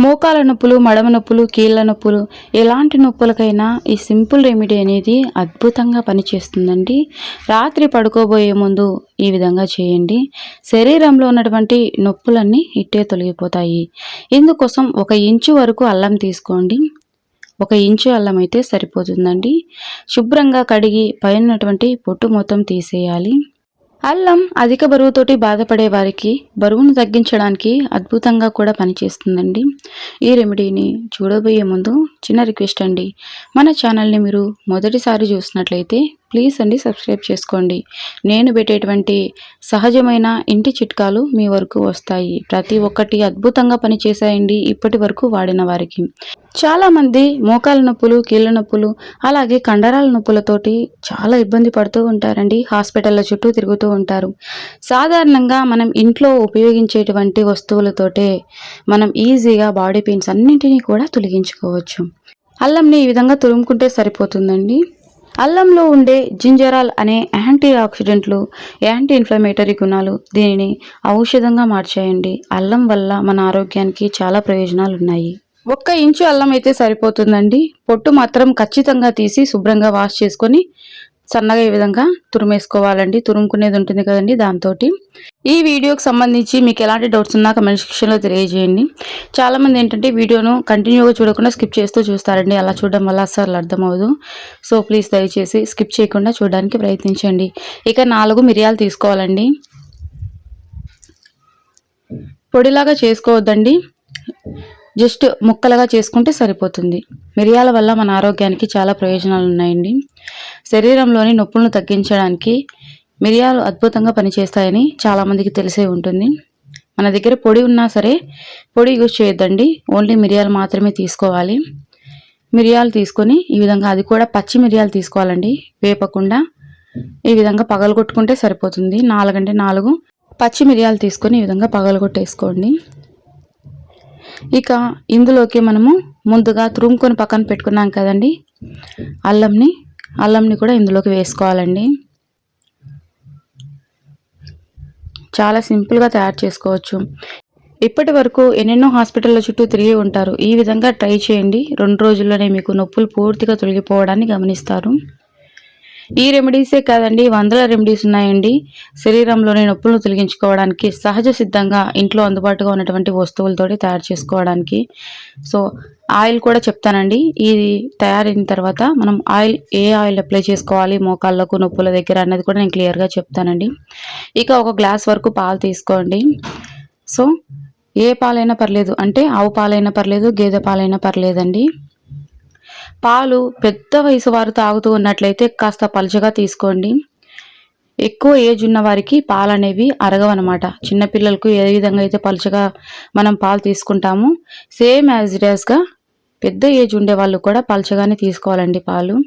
మోకాల నొప్పులు, మడమ నొప్పులు, కీళ్ళ నొప్పులు ఎలాంటి నొప్పులకైనా ఈ సింపుల్ రెమెడీ అనేది అద్భుతంగా పనిచేస్తుందండి. రాత్రి పడుకోబోయే ముందు ఈ విధంగా చేయండి. శరీరంలో ఉన్నటువంటి నొప్పులన్నీ ఇట్టే తొలగిపోతాయి. ఇందుకోసం 1 ఇంచు వరకు అల్లం తీసుకోండి. 1 ఇంచు అల్లం అయితే సరిపోతుందండి. శుభ్రంగా కడిగి పైన ఉన్నటువంటి పొట్టు మొత్తం తీసేయాలి. అల్లం అధిక బరువుతోటి బాధపడే వారికి బరువును తగ్గించడానికి అద్భుతంగా కూడా పనిచేస్తుందండి. ఈ రెమెడీని చూడబోయే ముందు చిన్న రిక్వెస్ట్ అండి, మన ఛానల్ని మీరు మొదటిసారి చూసినట్లయితే ప్లీజ్ అండి సబ్స్క్రైబ్ చేసుకోండి. నేను పెట్టేటువంటి సహజమైన ఇంటి చిట్కాలు మీ వరకు వస్తాయి. ప్రతి ఒక్కటి అద్భుతంగా పనిచేసాయండి ఇప్పటి వరకు వాడిన వారికి. చాలామంది మోకాల నొప్పులు, కీళ్ళ నొప్పులు, అలాగే కండరాల నొప్పులతోటి చాలా ఇబ్బంది పడుతూ ఉంటారండి. హాస్పిటల్ల చుట్టూ తిరుగుతూ ఉంటారు. సాధారణంగా మనం ఇంట్లో ఉపయోగించేటువంటి వస్తువులతోటే మనం ఈజీగా బాడీ పెయిన్స్ అన్నింటినీ కూడా తొలగించుకోవచ్చు. అల్లంని ఈ విధంగా తురుముకుంటే సరిపోతుందండి. అల్లంలో ఉండే జింజరాల్ అనే యాంటీ ఆక్సిడెంట్లు, యాంటీ ఇన్ఫ్లమేటరీ గుణాలు దీనిని ఔషధంగా మార్చాయండి. అల్లం వల్ల మన ఆరోగ్యానికి చాలా ప్రయోజనాలు ఉన్నాయి. 1 ఇంచు అల్లం అయితే సరిపోతుందండి. పొట్టు మాత్రం ఖచ్చితంగా తీసి శుభ్రంగా వాష్ చేసుకొని సన్నగా ఈ విధంగా తురిమేసుకోవాలండి. తురుముకునేది ఉంటుంది కదండి దాంతోటి. ఈ వీడియోకి సంబంధించి మీకు ఎలాంటి డౌట్స్ ఉన్నా కమెంట్ సెక్షన్లో తెలియజేయండి. చాలామంది ఏంటంటే వీడియోను కంటిన్యూగా చూడకుండా స్కిప్ చేస్తూ చూస్తారండి. అలా చూడడం వల్ల అస్సలు అర్థమవుదు. సో ప్లీజ్ దయచేసి స్కిప్ చేయకుండా చూడడానికి ప్రయత్నించండి. ఇక 4 మిరియాలు తీసుకోవాలండి. పొడిలాగా చేసుకోవద్దండి, జస్ట్ ముక్కలుగా చేసుకుంటే సరిపోతుంది. మిరియాల వల్ల మన ఆరోగ్యానికి చాలా ప్రయోజనాలు ఉన్నాయండి. శరీరంలోని నొప్పులను తగ్గించడానికి మిరియాలు అద్భుతంగా పనిచేస్తాయని చాలామందికి తెలిసే ఉంటుంది. మన దగ్గర పొడి ఉన్నా సరే పొడి యూజ్ చేయొద్దండి, ఓన్లీ మిరియాలు మాత్రమే తీసుకోవాలి. మిరియాలు తీసుకొని ఈ విధంగా, అది కూడా పచ్చి మిరియాలు తీసుకోవాలండి, వేపకుండా. ఈ విధంగా పగలగొట్టుకుంటే సరిపోతుంది. 4 అంటే 4 పచ్చి మిరియాలు తీసుకొని ఈ విధంగా పగలగొట్టేసుకోండి. ఇక ఇందులోకి మనము ముందుగా తురుముకొని పక్కన పెట్టుకున్నాం కదండి అల్లంని కూడా ఇందులోకి వేసుకోవాలండి. చాలా సింపుల్గా తయారు చేసుకోవచ్చు. ఇప్పటి వరకు ఎన్నెన్నో హాస్పిటల్ల చుట్టూ తిరిగి ఉంటారు. ఈ విధంగా ట్రై చేయండి. 2 రోజుల్లోనే మీకు నొప్పులు పూర్తిగా తొలగిపోవడాన్ని గమనిస్తారు. ఈ రెమెడీసే కాదండి, వందల రెమెడీస్ ఉన్నాయండి శరీరంలోని నొప్పులను తొలగించుకోవడానికి, సహజ సిద్ధంగా ఇంట్లో అందుబాటుగా ఉన్నటువంటి వస్తువులతోటి తయారు చేసుకోవడానికి. సో ఆయిల్ కూడా చెప్తానండి. ఇది తయారైన తర్వాత మనం ఏ ఆయిల్ అప్లై చేసుకోవాలి మోకాళ్ళకు నొప్పుల దగ్గర అన్నది కూడా నేను క్లియర్గా చెప్తానండి. ఇక 1 గ్లాస్ వరకు పాలు తీసుకోండి. సో ఏ పాలైనా పర్లేదు, అంటే ఆవు పాలైనా పర్లేదు, గేదె పాలైనా పర్లేదండి. పాలు పెద్ద వయసు వారు తాగుతూ ఉన్నట్లయితే కాస్త పలుచగా తీసుకోండి. ఎక్కువ ఏజ్ ఉన్న వారికి పాలు అనేవి అరగవన్నమాట. చిన్నపిల్లలకు ఏ విధంగా అయితే పలుచగా మనం పాలు తీసుకుంటామో సేమ్ యాజ్ ఇట్ యాజ్గా పెద్ద ఏజ్ ఉండే వాళ్ళు కూడా పలుచగానే తీసుకోవాలండి పాలు.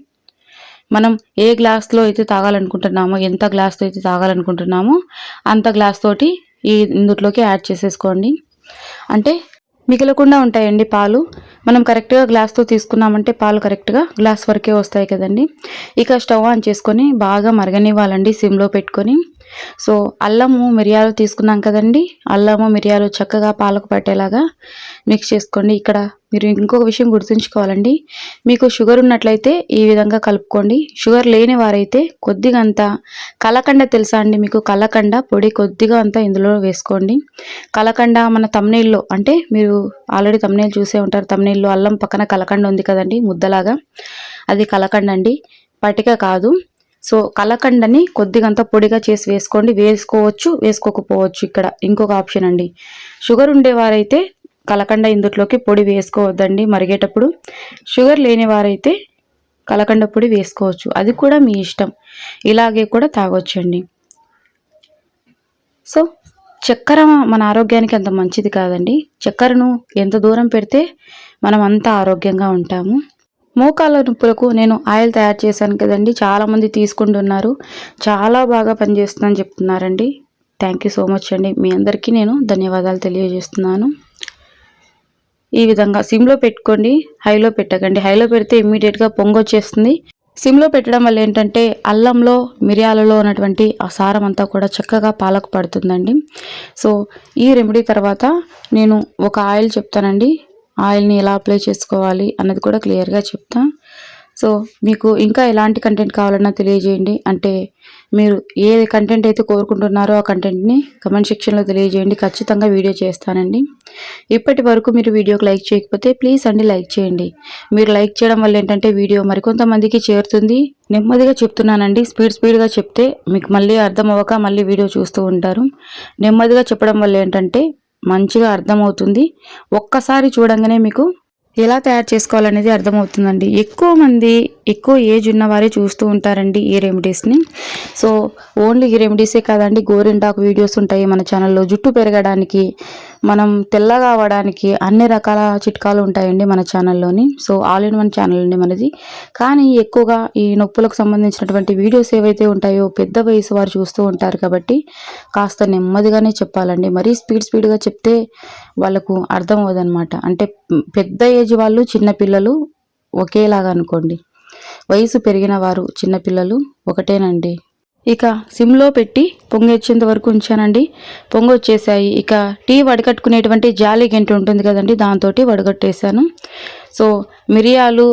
మనం ఏ గ్లాస్లో అయితే తాగాలనుకుంటున్నామో, ఎంత గ్లాస్తో అయితే తాగాలనుకుంటున్నామో అంత గ్లాస్ తోటి ఇందులోకి యాడ్ చేసేసుకోండి. అంటే మిగలకుండా ఉంటాయండి పాలు. మనం కరెక్ట్గా గ్లాస్తో తీసుకున్నామంటే పాలు కరెక్ట్గా గ్లాస్ వరకే వస్తాయి కదండి. ఇక స్టవ్ ఆన్ చేసుకొని బాగా మరగనివ్వాలండి సిమ్లో పెట్టుకొని. సో అల్లము మిరియాలు తీసుకున్నాం కదండి, అల్లము మిరియాలు చక్కగా పాలకు పట్టేలాగా మిక్స్ చేసుకోండి. ఇక్కడ మీరు ఇంకొక విషయం గుర్తుంచుకోవాలండి, మీకు షుగర్ ఉన్నట్లయితే ఈ విధంగా కలుపుకోండి. షుగర్ లేని వారైతే కొద్దిగా అంతా కలకండ తెలుసా అండి మీకు, కలకండ పొడి కొద్దిగా అంతా ఇందులో వేసుకోండి. కలకండ మన తమ్నెయిల్లో, అంటే మీరు ఆల్రెడీ తమ్నెయిల్ చూసే ఉంటారు, తమ్నెయిల్లో అల్లం పక్కన కలకండ ఉంది కదండి ముద్దలాగా, అది కలకండ అండి, పటిక కాదు. సో కలకండని కొద్దిగంత పొడిగా చేసి వేసుకోండి. వేసుకోవచ్చు, వేసుకోకపోవచ్చు. ఇక్కడ ఇంకొక ఆప్షన్ అండి, షుగర్ ఉండేవారైతే కలకండ ఇందులోకి పొడి వేసుకోవద్దండి మరిగేటప్పుడు. షుగర్ లేని వారైతే కలకండ పొడి వేసుకోవచ్చు, అది కూడా మీ ఇష్టం. ఇలాగే కూడా తాగొచ్చండి. సో చక్కెర మన ఆరోగ్యానికి అంత మంచిది కాదండి. చక్కెరను ఎంత దూరం పెడితే మనం అంత ఆరోగ్యంగా ఉంటాము. మోకాళ్ళ నొప్పులకు నేను ఆయిల్ తయారు చేశాను కదండి, చాలామంది తీసుకుంటున్నారు, చాలా బాగా పనిచేస్తుందని చెప్తున్నారండి. థ్యాంక్ యూ సో మచ్ అండి. మీ అందరికీ నేను ధన్యవాదాలు తెలియజేస్తున్నాను. ఈ విధంగా సిమ్లో పెట్టుకోండి, హైలో పెట్టకండి. హైలో పెడితే ఇమ్మీడియట్గా పొంగొచ్చేస్తుంది. సిమ్లో పెట్టడం వల్ల ఏంటంటే అల్లంలో మిరియాలలో ఉన్నటువంటి ఆ సారం అంతా కూడా చక్కగా పాలకు పడుతుందండి. సో ఈ రెమెడీ తర్వాత నేను ఒక ఆయిల్ చెప్తానండి, ఆయిల్ని ఎలా అప్లై చేసుకోవాలి అన్నది కూడా క్లియర్గా చెప్తా. సో మీకు ఇంకా ఎలాంటి కంటెంట్ కావాలన్నా తెలియజేయండి. అంటే మీరు ఏ కంటెంట్ అయితే కోరుకుంటున్నారో ఆ కంటెంట్ని కమెంట్ సెక్షన్లో తెలియజేయండి. ఖచ్చితంగా వీడియో చేస్తానండి. ఇప్పటి వరకు మీరు వీడియోకి లైక్ చేయకపోతే ప్లీజ్ అండి లైక్ చేయండి. మీరు లైక్ చేయడం వల్ల ఏంటంటే వీడియో మరికొంతమందికి చేరుతుంది. నెమ్మదిగా చెప్తున్నానండి. స్పీడ్గా చెప్తే మీకు మళ్ళీ అర్థం అవ్వక మళ్ళీ వీడియో చూస్తూ ఉంటారు. నెమ్మదిగా చెప్పడం వల్ల ఏంటంటే మంచిగా అర్థమవుతుంది. ఒక్కసారి చూడంగానే మీకు ఎలా తయారు చేసుకోవాలనేది అర్థమవుతుందండి. ఎక్కువ మంది ఎక్కువ ఏజ్ ఉన్నవారే చూస్తూ ఉంటారండి ఈ రెమెడీస్ని. సో ఓన్లీ ఈ రెమెడీసే కాదండి, గోరింటాకు వీడియోస్ ఉంటాయి మన ఛానల్లో. జుట్టు పెరగడానికి, మనం తెల్లగా అవ్వడానికి అన్ని రకాల చిట్కాలు ఉంటాయండి మన ఛానల్లోని. So all in one channel అండి మనది. కానీ ఎక్కువగా ఈ నొప్పులకు సంబంధించినటువంటి వీడియోస్ ఏవైతే ఉంటాయో పెద్ద వయసు వారు చూస్తూ ఉంటారు కాబట్టి కాస్త నెమ్మదిగానే చెప్పాలండి. మరీ స్పీడ్గా చెప్తే వాళ్ళకు అర్థం అవ్వదనమాట. అంటే పెద్ద ఏజ్ వాళ్ళు చిన్నపిల్లలు ఒకేలాగా అనుకోండి, వయసు పెరిగిన వారు చిన్నపిల్లలు ఒకటేనండి. ఇక సిమ్లో పెట్టి పొంగొచ్చేంత వరకు ఉంచానండి. పొంగొచ్చేసాయి. ఇక టీ వడకట్టుకునేటువంటి జాలి గంట ఉంటుంది కదండి, దాంతో వడగట్టేశాను. సో మిరియాలు,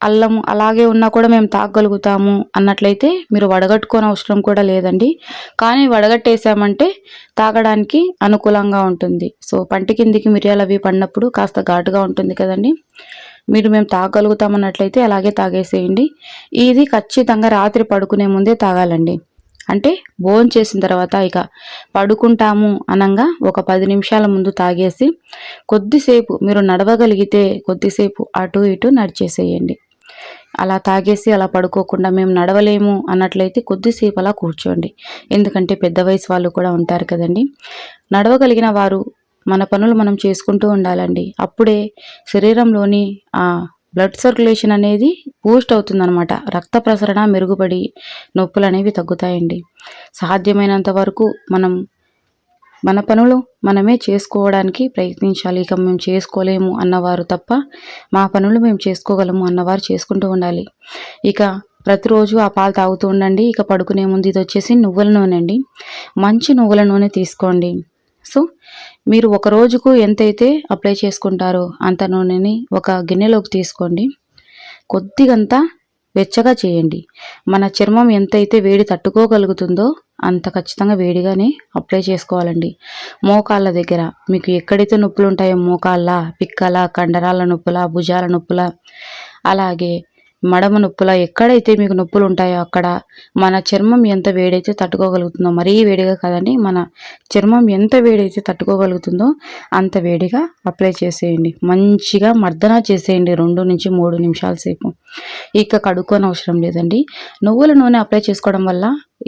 అల్లం అలాగే ఉన్నా కూడా మేము తాగగలుగుతాము అన్నట్లయితే మీరు వడగట్టుకోని అవసరం కూడా లేదండి. కానీ వడగట్టేసామంటే తాగడానికి అనుకూలంగా ఉంటుంది. సో పంటి కిందికి మిరియాలు అవి పడినప్పుడు కాస్త ఘాటుగా ఉంటుంది కదండి. మేము తాగగలుగుతామన్నట్లయితే అలాగే తాగేసేయండి. ఇది ఖచ్చితంగా రాత్రి పడుకునే ముందే తాగాలండి. అంటే భోజనం చేసిన తర్వాత ఇక పడుకుంటాము అనంగా ఒక 10 నిమిషాల ముందు తాగేసి కొద్దిసేపు మీరు నడవగలిగితే కొద్దిసేపు అటు ఇటు నడిచేసేయండి. అలా తాగేసి అలా పడుకోకుండా మేము నడవలేము అన్నట్లయితే కొద్దిసేపు అలా కూర్చోండి. ఎందుకంటే పెద్ద వయసు వాళ్ళు కూడా ఉంటారు కదండి. నడవగలిగిన వారు మన పనులు మనం చేసుకుంటూ ఉండాలండి. అప్పుడే శరీరంలోని ఆ బ్లడ్ సర్క్యులేషన్ అనేది బూస్ట్ అవుతుందన్నమాట. రక్త ప్రసరణ మెరుగుపడి నొప్పులు అనేవి తగ్గుతాయండి. సాధ్యమైనంత వరకు మన పనులు మనమే చేసుకోవడానికి ప్రయత్నించాలి. ఇక మేము చేసుకోలేము అన్నవారు తప్ప మా పనులు మేము చేసుకోగలము అన్నవారు చేసుకుంటూ ఉండాలి. ఇక ప్రతిరోజు ఆ పాలు తాగుతూ ఉండండి. ఇక పడుకునే ముందు ఇది వచ్చేసి నువ్వుల నూనె అండి. మంచి నువ్వుల నూనె తీసుకోండి. సో మీరు ఒక రోజుకు ఎంతైతే అప్లై చేసుకుంటారో అంత నూనెని ఒక గిన్నెలోకి తీసుకోండి. కొద్దిగంతా వెచ్చగా చేయండి. మన చర్మం ఎంతైతే వేడి తట్టుకోగలుగుతుందో అంత ఖచ్చితంగా వేడిగానే అప్లై చేసుకోవాలండి. మోకాళ్ళ దగ్గర మీకు ఎక్కడైతే నొప్పులు ఉంటాయో మోకాళ్ళ, పిక్కల, కండరాల నొప్పుల, భుజాల నొప్పుల, అలాగే మడమ నొప్పుల, ఎక్కడైతే మీకు నొప్పులు ఉంటాయో అక్కడ మన చర్మం ఎంత వేడైతే తట్టుకోగలుగుతుందో, మరీ వేడిగా కాదండి, మన చర్మం ఎంత వేడైతే తట్టుకోగలుగుతుందో అంత వేడిగా అప్లై చేసేయండి. మంచిగా మర్దన చేసేయండి 2 నుంచి 3 నిమిషాల సేపు. ఇక కడుక్కోని అవసరం లేదండి. నువ్వుల నూనె అప్లై చేసుకోవడం వల్ల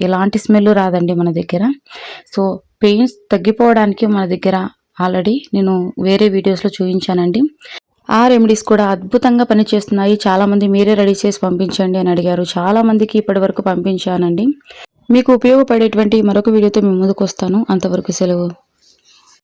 ఎలాంటి స్మెల్ రాదండి మన దగ్గర. సో పెయిన్స్ తగ్గిపోవడానికి మన దగ్గర ఆల్రెడీ నేను వేరే వీడియోస్లో చూపించానండి. ఆ రెమెడీస్ కూడా అద్భుతంగా పనిచేస్తున్నాయి. చాలామంది మీరే రెడీ చేసి పంపించండి అని అడిగారు. చాలామందికి ఇప్పటి వరకు పంపించానండి. మీకు ఉపయోగపడేటువంటి మరొక వీడియోతో మీ ముందుకు వస్తాను. అంతవరకు సెలవు.